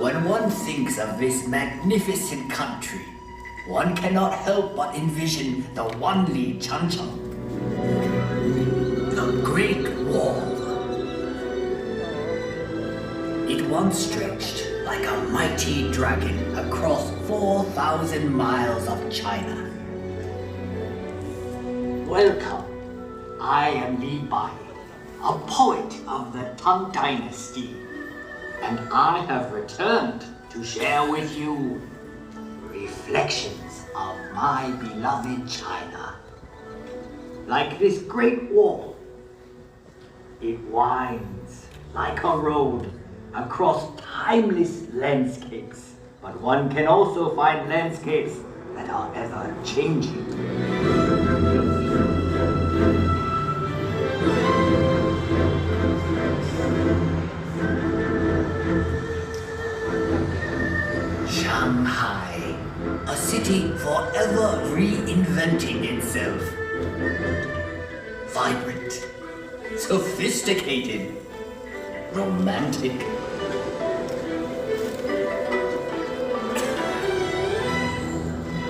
When one thinks of this magnificent country, one cannot help but envision the Wanli Changcheng, the Great Wall. It once stretched like a mighty dragon across 4,000 miles of China. Welcome. I am Li Bai, a poet of the Tang Dynasty, and I have returned to share with you reflections of my beloved China. Like this great wall, it winds like a road across timeless landscapes, but one can also find landscapes that are ever changing. Shanghai, a city forever reinventing itself. Vibrant, sophisticated, romantic.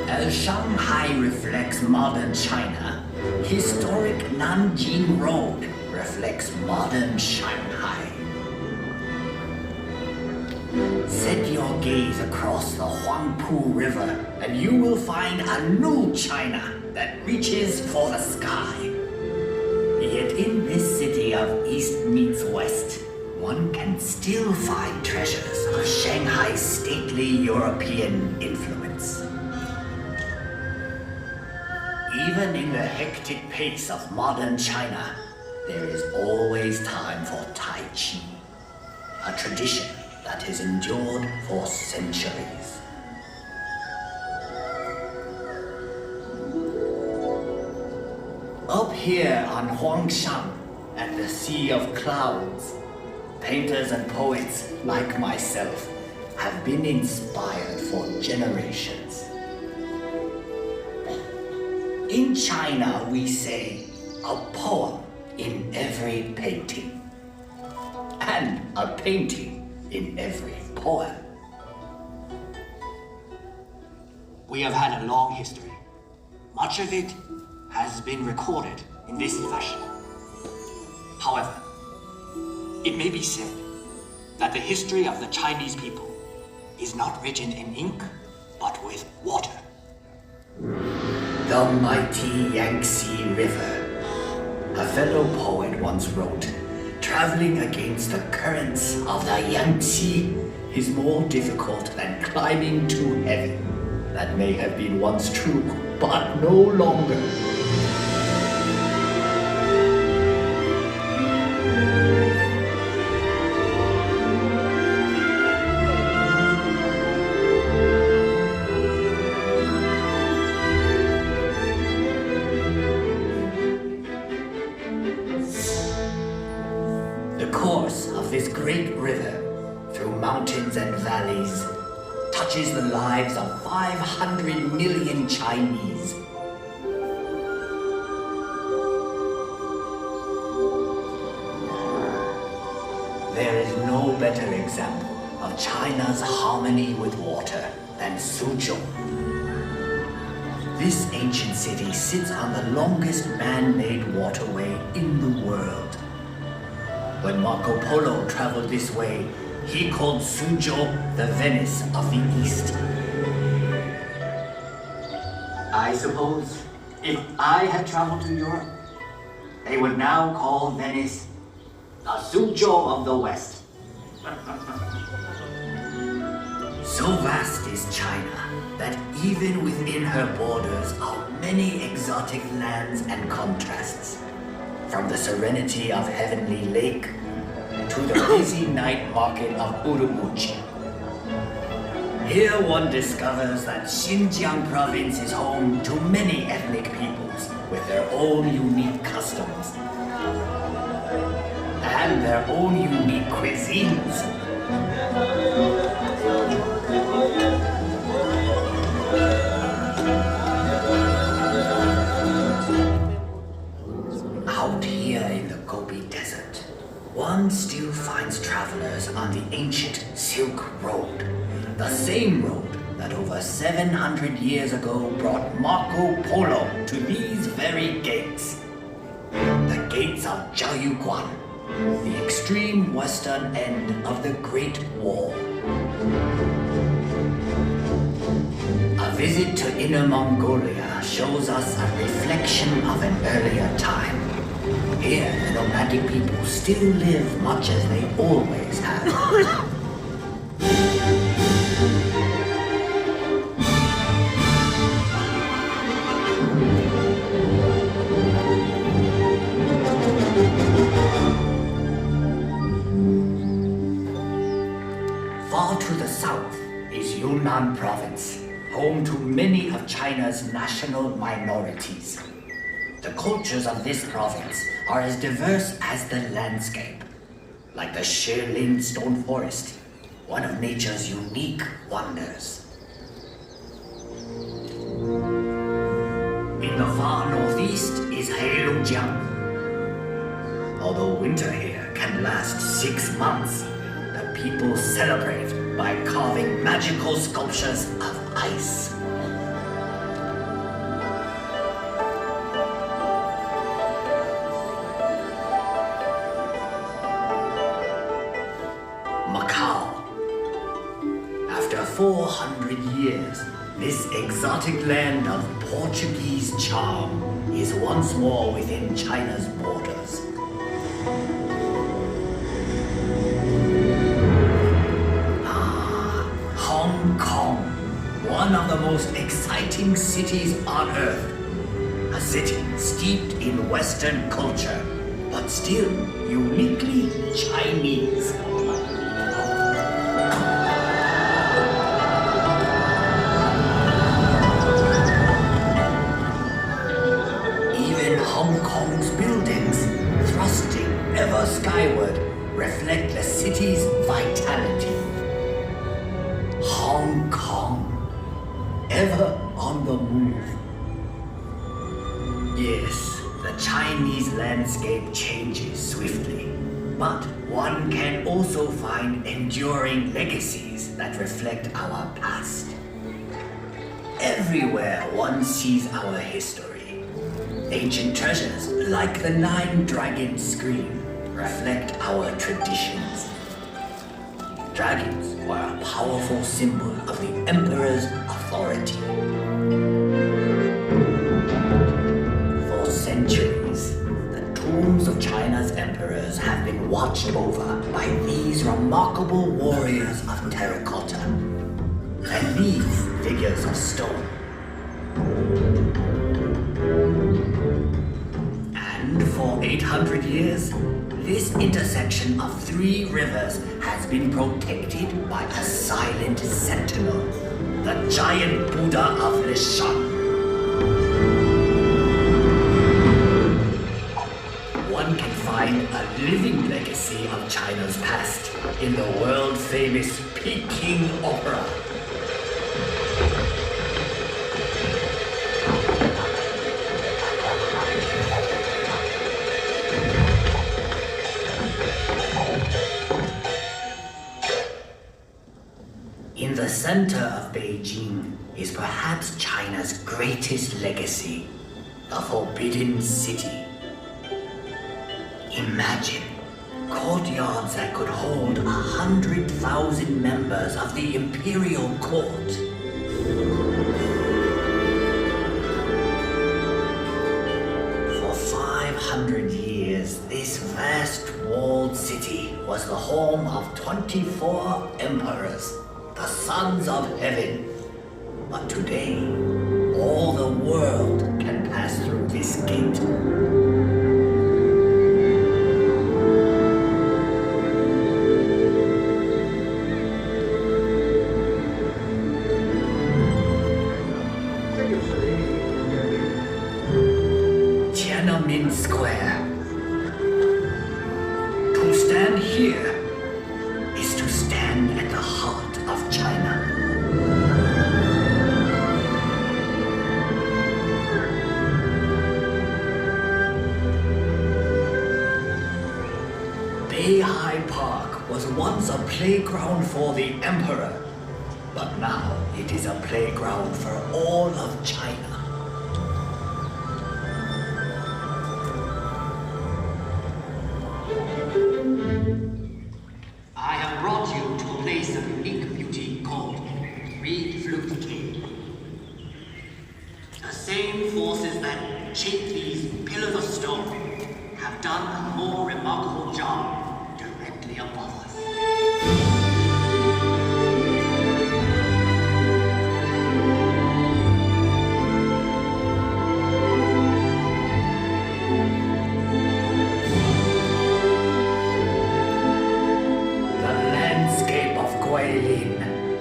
As Shanghai reflects modern China, historic Nanjing Road reflects modern Shanghai. Set your gaze across the Huangpu River and you will find a new China that reaches for the sky. Yet in this city of East meets West, one can still find treasures of Shanghai's stately European influence. Even in the hectic pace of modern China, there is always time for Tai Chi, a tradition that has endured for centuries. Up here on Huangshan, at the Sea of Clouds, painters and poets like myself have been inspired for generations. In China, we say, a poem in every painting, and a painting in every poem. We have had a long history. Much of it has been recorded in this fashion. However, it may be said that the history of the Chinese people is not written in ink, but with water. The mighty Yangtze River. A fellow poet once wrote, traveling against the currents of the Yangtze is more difficult than climbing to heaven. That may have been once true, but no longer. The course of this great river, through mountains and valleys, touches the lives of 500 million Chinese. There is no better example of China's harmony with water than Suzhou. This ancient city sits on the longest man-made waterway in the world. When Marco Polo traveled this way, he called Suzhou the Venice of the East. I suppose if I had traveled to Europe, they would now call Venice the Suzhou of the West. So vast is China that even within her borders are many exotic lands and contrasts. From the serenity of Heavenly Lake to the busy night market of Urumqi. Here one discovers that Xinjiang province is home to many ethnic peoples with their own unique customs and their own unique cuisines. Out here in the Gobi Desert, one still finds travelers on the ancient Silk Road, the same road that over 700 years ago brought Marco Polo to these very gates. The gates of Jiaoyuguan, the extreme western end of the Great Wall. A visit to Inner Mongolia shows us a reflection of an earlier time. Here, the nomadic people still live much as they always have. Far to the south is Yunnan province, home to many of China's national minorities. The cultures of this province are as diverse as the landscape, like the Shilin stone forest, one of nature's unique wonders. In the far northeast is Heilongjiang. Although winter here can last 6 months, the people celebrate by carving magical sculptures of ice. Macau. After 400 years, this exotic land of Portuguese charm is once more within China's borders. Hong Kong, one of the most exciting cities on earth. A city steeped in Western culture, but still uniquely Chinese. Even Hong Kong's buildings, thrusting ever skyward, reflect the city's vitality. Hong Kong, ever on the move. Yes, the Chinese landscape changes swiftly, but one can also find enduring legacies that reflect our past. Everywhere one sees our history. Ancient treasures like the 9-dragon screen reflect our traditions. Dragons were a powerful symbol of the emperor's authority. For centuries, the tombs of China's emperors have been watched over by these remarkable warriors of terracotta and these figures of stone. And for 800 years, this intersection of 3 rivers has been protected by a silent sentinel, the giant Buddha of Lishan. One can find a living legacy of China's past in the world-famous Peking Opera. In the center of Beijing is perhaps China's greatest legacy, the Forbidden City. Imagine courtyards that could hold 100,000 members of the imperial court. For 500 years, this vast walled city was the home of 24 emperors, the sons of heaven. But today, all the world can pass through this gate. Tiananmen Square. To stand here is to stand at the heart of China. Beihai Park was once a playground for the Emperor, but now it is a playground for all of China. I have brought you to a place of unique beauty called Reed Flute Cave. The same forces that shape these pillars of stone have done a more remarkable job directly above us.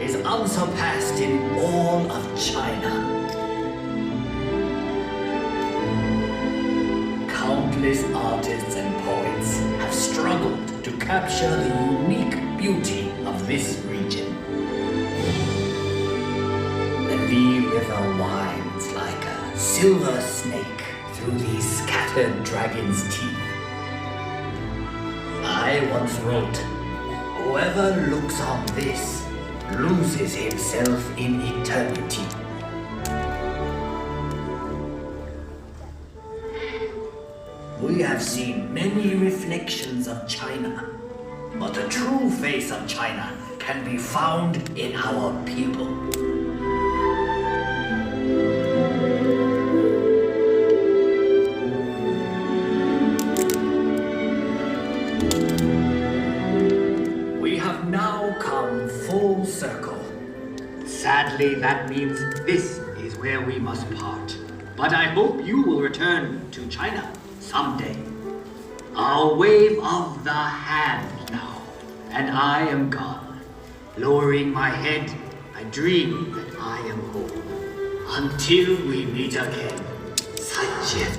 Is unsurpassed in all of China. Countless artists and poets have struggled to capture the unique beauty of this region. The Li River winds like a silver snake through these scattered dragon's teeth. I once wrote, "Whoever looks on this loses himself in eternity." We have seen many reflections of China, but the true face of China can be found in our people. We have now come full circle. Sadly, that means this is where we must part. But I hope you will return to China someday. I'll wave of the hand now, and I am gone. Lowering my head, I dream that I am home. Until we meet again, Sajid.